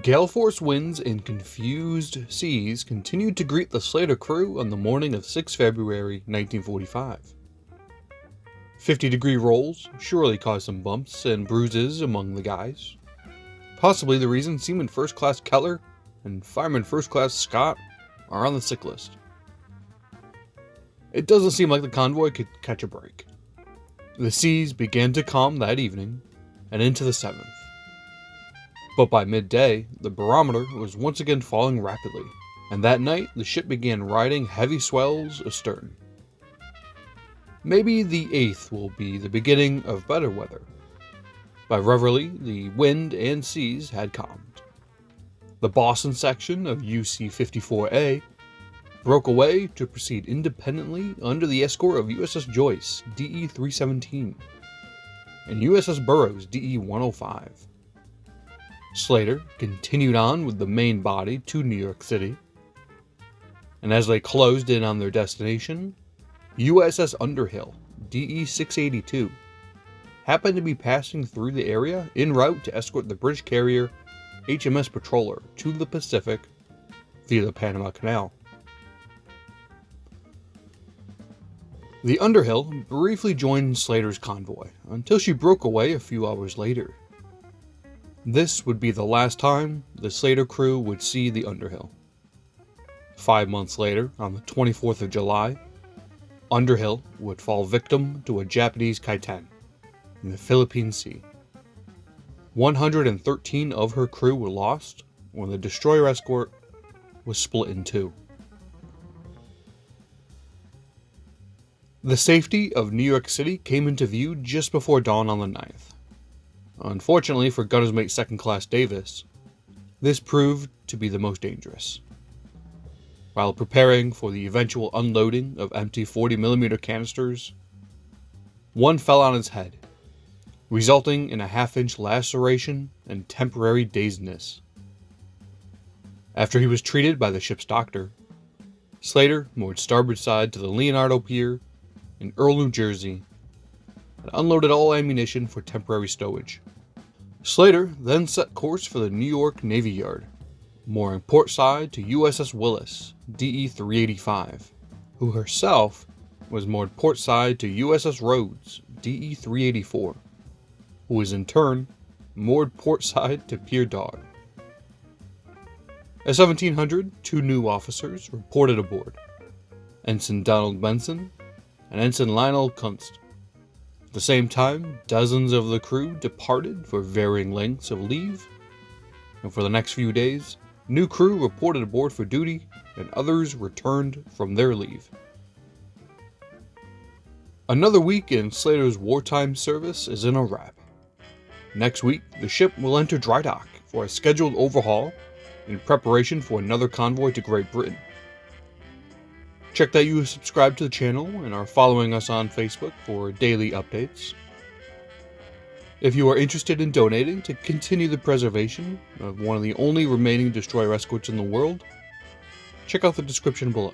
Gale force winds and confused seas continued to greet the Slater crew on the morning of 6 February 1945. 50-degree rolls surely caused some bumps and bruises among the guys. Possibly the reason Seaman First Class Keller and Fireman First Class Scott are on the sick list. It doesn't seem like the convoy could catch a break. The seas began to calm that evening and into the 7th. But by midday, the barometer was once again falling rapidly, and that night the ship began riding heavy swells astern. Maybe the 8th will be the beginning of better weather. By Reveille, the wind and seas had calmed. The Boston section of UC-54A broke away to proceed independently under the escort of USS Joyce, DE-317, and USS Burroughs, DE-105. Slater continued on with the main body to New York City, and as they closed in on their destination, USS Underhill, DE-682, happened to be passing through the area en route to escort the British carrier HMS Patroller to the Pacific via the Panama Canal. The Underhill briefly joined Slater's convoy until she broke away a few hours later. This would be the last time the Slater crew would see the Underhill. 5 months later, on the 24th of July, Underhill would fall victim to a Japanese Kaiten in the Philippine Sea. 113 of her crew were lost when the destroyer escort was split in two. The safety of New York City came into view just before dawn on the 9th. Unfortunately for Gunner's Mate 2nd Class Davis, this proved to be the most dangerous. While preparing for the eventual unloading of empty 40mm canisters, one fell on his head, resulting in a half-inch laceration and temporary dazedness. After he was treated by the ship's doctor, Slater moored starboard side to the Leonardo Pier in Earl, New Jersey, and unloaded all ammunition for temporary stowage. Slater then set course for the New York Navy Yard, mooring port side to USS Willis, DE-385, who herself was moored port side to USS Rhodes, DE-384, who was in turn moored port side to Pier Dog. At 1700, two new officers reported aboard, Ensign Donald Benson and Ensign Lionel Kunst. At the same time, dozens of the crew departed for varying lengths of leave, and for the next few days, new crew reported aboard for duty, and others returned from their leave. Another week in Slater's wartime service is in a wrap. Next week, the ship will enter dry dock for a scheduled overhaul in preparation for another convoy to Great Britain. Check that you subscribe to the channel and are following us on Facebook for daily updates. If you are interested in donating to continue the preservation of one of the only remaining destroyer escorts in the world, check out the description below.